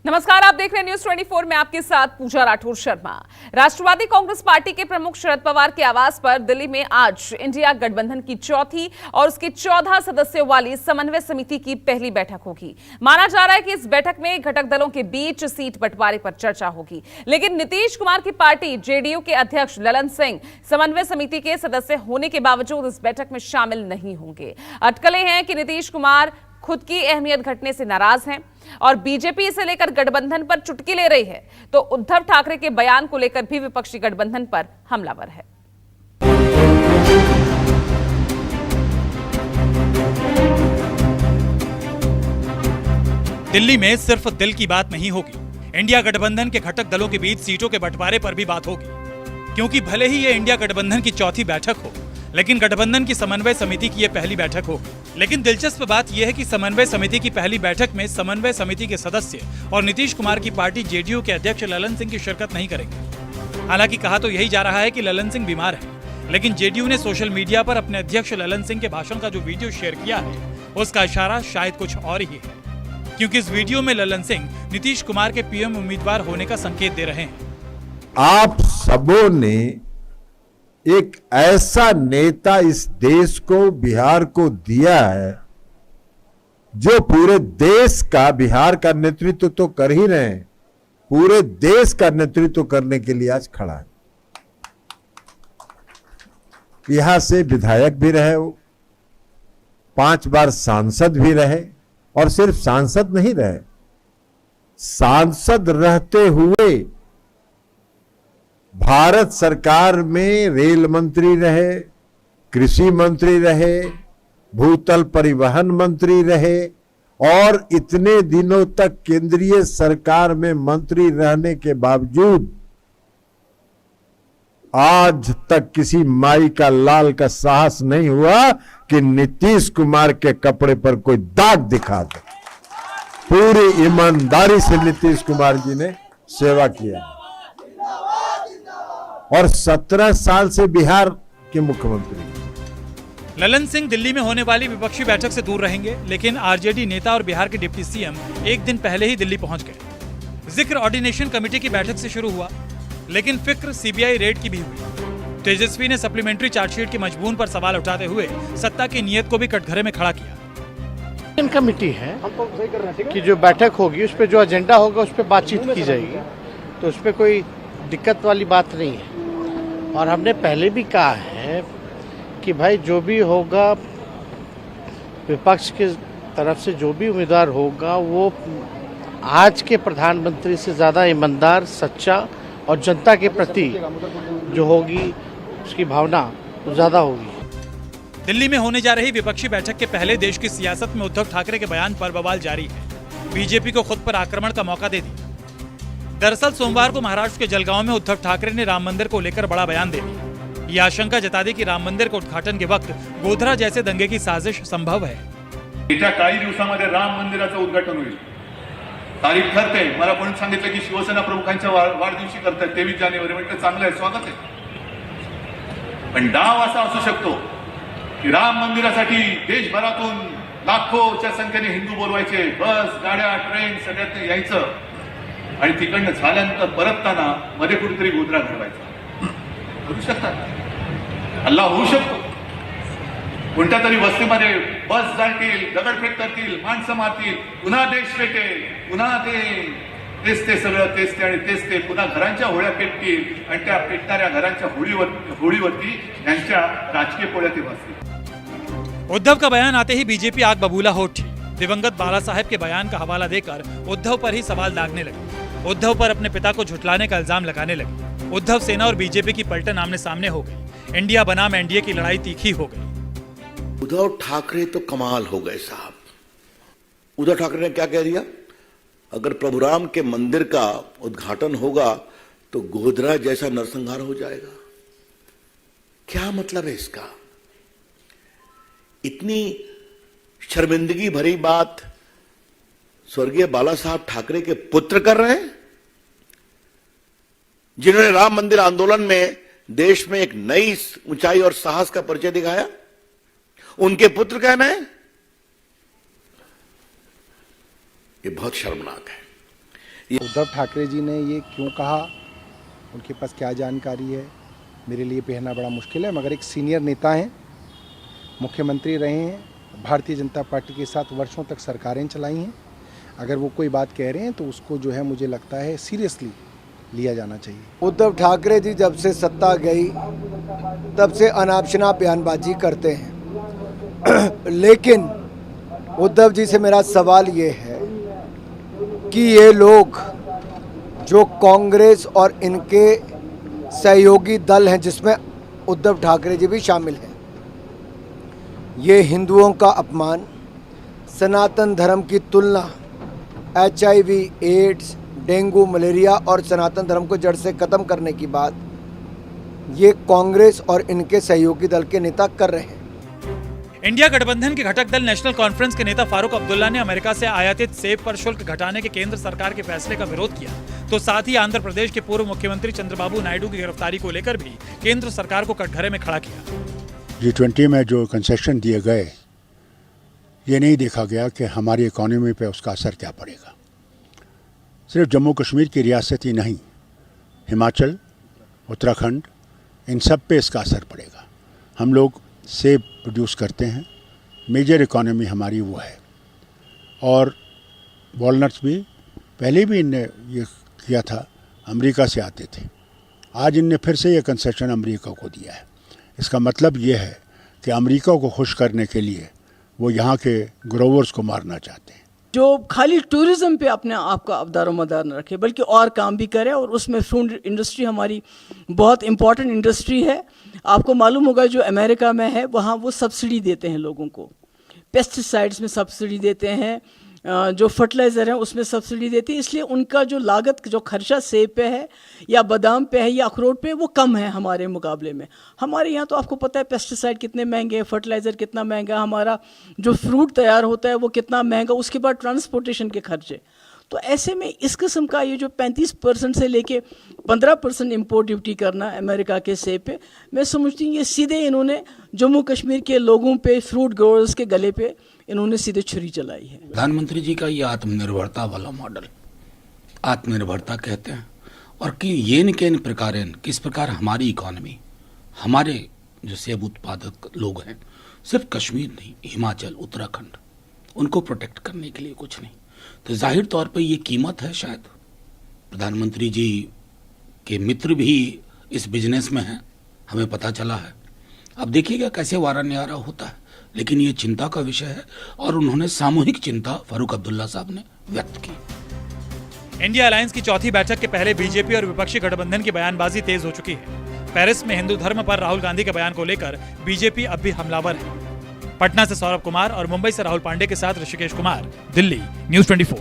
नमस्कार, आप देख रहे हैं न्यूज 24 में आपके साथ पूजा राठौर शर्मा। राष्ट्रवादी कांग्रेस पार्टी के प्रमुख शरद पवार के आवास पर दिल्ली में आज इंडिया गठबंधन की चौथी और उसके 14 सदस्यों वाली समन्वय समिति की पहली बैठक होगी। माना जा रहा है कि इस बैठक में घटक दलों के बीच सीट बंटवारे पर चर्चा होगी, लेकिन नीतीश कुमार की पार्टी जेडीयू के अध्यक्ष ललन सिंह समन्वय समिति के सदस्य होने के बावजूद इस बैठक में शामिल नहीं होंगे। अटकलें हैं कि नीतीश कुमार खुद की अहमियत घटने से नाराज हैं और बीजेपी इसे लेकर गठबंधन पर चुटकी ले रही है, तो उद्धव ठाकरे के बयान को लेकर भी विपक्षी गठबंधन पर हमलावर है। दिल्ली में सिर्फ दिल की बात नहीं होगी, इंडिया गठबंधन के घटक दलों के बीच सीटों के बंटवारे पर भी बात होगी, क्योंकि भले ही ये इंडिया गठबंधन की चौथी बैठक हो, लेकिन गठबंधन की समन्वय समिति की ये पहली बैठक होगी। लेकिन दिलचस्प बात यह है कि समन्वय समिति की पहली बैठक में समन्वय समिति के सदस्य और नीतीश कुमार की पार्टी जेडीयू के अध्यक्ष ललन सिंह की शिरकत नहीं करेंगे। हालांकि कहा तो यही जा रहा है कि ललन सिंह बीमार है, लेकिन जेडीयू ने सोशल मीडिया पर अपने अध्यक्ष ललन सिंह के भाषण का जो वीडियो शेयर किया है, उसका इशारा शायद कुछ और ही है, क्योंकि इस वीडियो में ललन सिंह नीतीश कुमार के पीएम उम्मीदवार होने का संकेत दे रहे हैं। आप सबों ने एक ऐसा नेता इस देश को, बिहार को दिया है जो पूरे देश का, बिहार का नेतृत्व तो कर ही रहे हैं, पूरे देश का नेतृत्व करने के लिए आज खड़ा है। यहां से विधायक भी रहे वो, 5 बार सांसद भी रहे, और सिर्फ सांसद नहीं रहे, सांसद रहते हुए भारत सरकार में रेल मंत्री रहे, कृषि मंत्री रहे, भूतल परिवहन मंत्री रहे, और इतने दिनों तक केंद्रीय सरकार में मंत्री रहने के बावजूद आज तक किसी माई का लाल का साहस नहीं हुआ कि नीतीश कुमार के कपड़े पर कोई दाग दिखा दे। पूरी ईमानदारी से नीतीश कुमार जी ने सेवा किया और 17 साल से बिहार के मुख्यमंत्री। ललन सिंह दिल्ली में होने वाली विपक्षी बैठक से दूर रहेंगे, लेकिन आरजेडी नेता और बिहार के डिप्टी सीएम एक दिन पहले ही दिल्ली पहुंच गए। जिक्र ऑर्डिनेशन कमेटी की बैठक से शुरू हुआ, लेकिन फिक्र सीबीआई रेड की भी हुई। तेजस्वी ने सप्लीमेंट्री चार्जशीट के मजमून पर सवाल उठाते हुए सत्ता की नीयत को भी कटघरे में खड़ा किया। कमेटी है कि जो बैठक होगी उस पर जो एजेंडा होगा उस पर बातचीत की जाएगी, तो उस पर कोई दिक्कत वाली बात नहीं है। और हमने पहले भी कहा है कि भाई जो भी होगा, विपक्ष के तरफ से जो भी उम्मीदवार होगा वो आज के प्रधानमंत्री से ज़्यादा ईमानदार, सच्चा और जनता के प्रति जो होगी उसकी भावना ज़्यादा होगी। दिल्ली में होने जा रही विपक्षी बैठक के पहले देश की सियासत में उद्धव ठाकरे के बयान पर बवाल जारी है। बीजेपी को खुद पर आक्रमण का मौका दे दिया। दरअसल सोमवार को महाराष्ट्र के जलगांव में उद्धव ठाकरे ने राम मंदिर को लेकर बड़ा बयान दे दिया। ये आशंका जता दी कि राम मंदिर के उद्घाटन के वक्त गोधरा जैसे दंगे की साजिश संभव है। येत्या काही दिवसांमध्ये राम मंदिराचं उद्घाटन होईल, तारीख ठरते। मला कोणी सांगितलं की शिवसेना प्रमुखांच्या वाढदिवशी करतात 23 जानेवारी, म्हणजे चांगलं आहे, स्वागत आहे। पण डाव असा असू शकतो की राम मंदिरासाठी देशभरातून लाखोच्या संख्येने हिंदू बोलवायचे, बस, गाड्या, ट्रेन सगळ्यात यायचं, आणि तिकडनं झाल्यानंतर परतताना मध्ये कुठेतरी गोधरा घडवायचा। करू शकतात, हल्ला होऊ शकतो, कोणत्या तरी वस्तीमध्ये बस जातील, दगडफेक करतील, माणसं मारतील, पुन्हा देश पेटेल, पुन्हा तेच ते सगळं, तेच ते आणि तेच ते पुन्हा घरांच्या होळ्या पेटतील, आणि त्या पेटणाऱ्या घरांच्या होळीवरती यांच्या राजकीय पोळ्या ते वाजतील। उद्धव का बयान आते ही बीजेपी आग बबूला हो उठी। दिवंगत बाला साहेब के बयान का हवाला देकर उद्धव पर ही सवाल दागने लगे। उद्धव पर अपने पिता को झुठलाने का इल्जाम लगाने लगे। उद्धव सेना और बीजेपी की पलटन आमने सामने हो गई। इंडिया बनाम एनडीए की लड़ाई तीखी हो गई। उद्धव ठाकरे तो कमाल हो गए साहब। उद्धव ठाकरे ने क्या कह दिया, अगर प्रभुराम के मंदिर का उद्घाटन होगा तो गोधरा जैसा नरसंहार हो जाएगा। क्या मतलब है इसका? इतनी शर्मिंदगी भरी बात स्वर्गीय बाला साहब ठाकरे के पुत्र कर रहे हैं, जिन्होंने राम मंदिर आंदोलन में देश में एक नई ऊंचाई और साहस का परिचय दिखाया। उनके पुत्र कहना है, ये बहुत शर्मनाक है। उद्धव ठाकरे जी ने ये क्यों कहा, उनके पास क्या जानकारी है, मेरे लिए कहना बड़ा मुश्किल है। मगर एक सीनियर नेता हैं, मुख्यमंत्री रहे हैं, भारतीय जनता पार्टी के साथ वर्षों तक सरकारें चलाई हैं। अगर वो कोई बात कह रहे हैं तो उसको जो है मुझे लगता है सीरियसली लिया जाना चाहिए। उद्धव ठाकरे जी जब से सत्ता गई तब से अनाप शनाप बयानबाजी करते हैं लेकिन उद्धव जी से मेरा सवाल ये है कि ये लोग जो कांग्रेस और इनके सहयोगी दल हैं जिसमें उद्धव ठाकरे जी भी शामिल हैं, ये हिंदुओं का अपमान, सनातन धर्म की तुलना HIV, एड्स, डेंगू, मलेरिया और सनातन धर्म को जड़ से ख़त्म करने की बात ये कांग्रेस और इनके सहयोगी दल के नेता कर रहे हैं। इंडिया गठबंधन के घटक दल नेशनल कॉन्फ्रेंस के नेता फारूक अब्दुल्ला ने अमेरिका से आयातित सेब पर शुल्क घटाने के केंद्र सरकार के फैसले का विरोध किया, तो साथ ही आंध्र प्रदेश के पूर्व मुख्यमंत्री चंद्रबाबू नायडू की गिरफ्तारी को लेकर भी केंद्र सरकार को कटघरे में खड़ा किया। G20 में जो कंसेशन दिए गए, ये नहीं देखा गया कि हमारी इकोनॉमी पे उसका असर क्या पड़ेगा। सिर्फ जम्मू कश्मीर की रियासत ही नहीं, हिमाचल, उत्तराखंड, इन सब पे इसका असर पड़ेगा। हम लोग सेब प्रोड्यूस करते हैं, मेजर इकोनॉमी हमारी वो है। और वॉलनट्स भी पहले भी इनने ये किया था, अमेरिका से आते थे। आज इनने फिर से ये कंसेशन अमेरिका को दिया है। इसका मतलब ये है कि अमेरिका को खुश करने के लिए वो यहाँ के ग्रोवर्स को मारना चाहते हैं। जो खाली टूरिज्म पे अपने आप का दारोमदार न रखे बल्कि और काम भी करे, और उसमें फूड इंडस्ट्री हमारी बहुत इम्पॉर्टेंट इंडस्ट्री है। आपको मालूम होगा जो अमेरिका में है वहाँ वो सब्सिडी देते हैं लोगों को, पेस्टिसाइड्स में सब्सिडी देते हैं, जो फर्टिलाइज़र है उसमें सब्सिडी देती है, इसलिए उनका जो लागत जो खर्चा सेब पे है या बादाम पे है या अखरोट पे वो कम है हमारे मुकाबले में। हमारे यहाँ तो आपको पता है पेस्टिसाइड कितने महंगे, फर्टिलाइज़र कितना महंगा, हमारा जो फ्रूट तैयार होता है वो कितना महंगा, उसके बाद ट्रांसपोर्टेशन के खर्चे। तो ऐसे में इस किस्म का ये जो 35% से लेके 15% इम्पोर्ट ड्यूटी करना अमेरिका के सेब पे, मैं समझती हूँ ये सीधे इन्होंने जम्मू कश्मीर के लोगों पे, फ्रूट ग्रोअर्स के गले पे इन्होंने सीधे छुरी चलाई है। प्रधानमंत्री जी का ये आत्मनिर्भरता वाला मॉडल, आत्मनिर्भरता कहते हैं, और कि येन केन प्रकार किस प्रकार हमारी इकोनॉमी, हमारे जो सेब उत्पादक लोग हैं, सिर्फ कश्मीर नहीं, हिमाचल, उत्तराखंड, उनको प्रोटेक्ट करने के लिए कुछ नहीं। तो जाहिर तौर पे ये कीमत है। शायद प्रधानमंत्री जी के मित्र भी इस बिजनेस में हैं, हमें पता चला है। अब देखिएगा कैसे वारा न्यारा होता है, लेकिन ये चिंता का विषय है और उन्होंने सामूहिक चिंता फारूक अब्दुल्ला साहब ने व्यक्त की। इंडिया अलायंस की चौथी बैठक के पहले बीजेपी और विपक्षी गठबंधन की बयानबाजी तेज हो चुकी है। पेरिस में हिंदू धर्म पर राहुल गांधी के बयान को लेकर बीजेपी अब भी हमलावर है। पटना से सौरभ कुमार और मुंबई से राहुल पांडे के साथ ऋषिकेश कुमार, दिल्ली, न्यूज़ 24।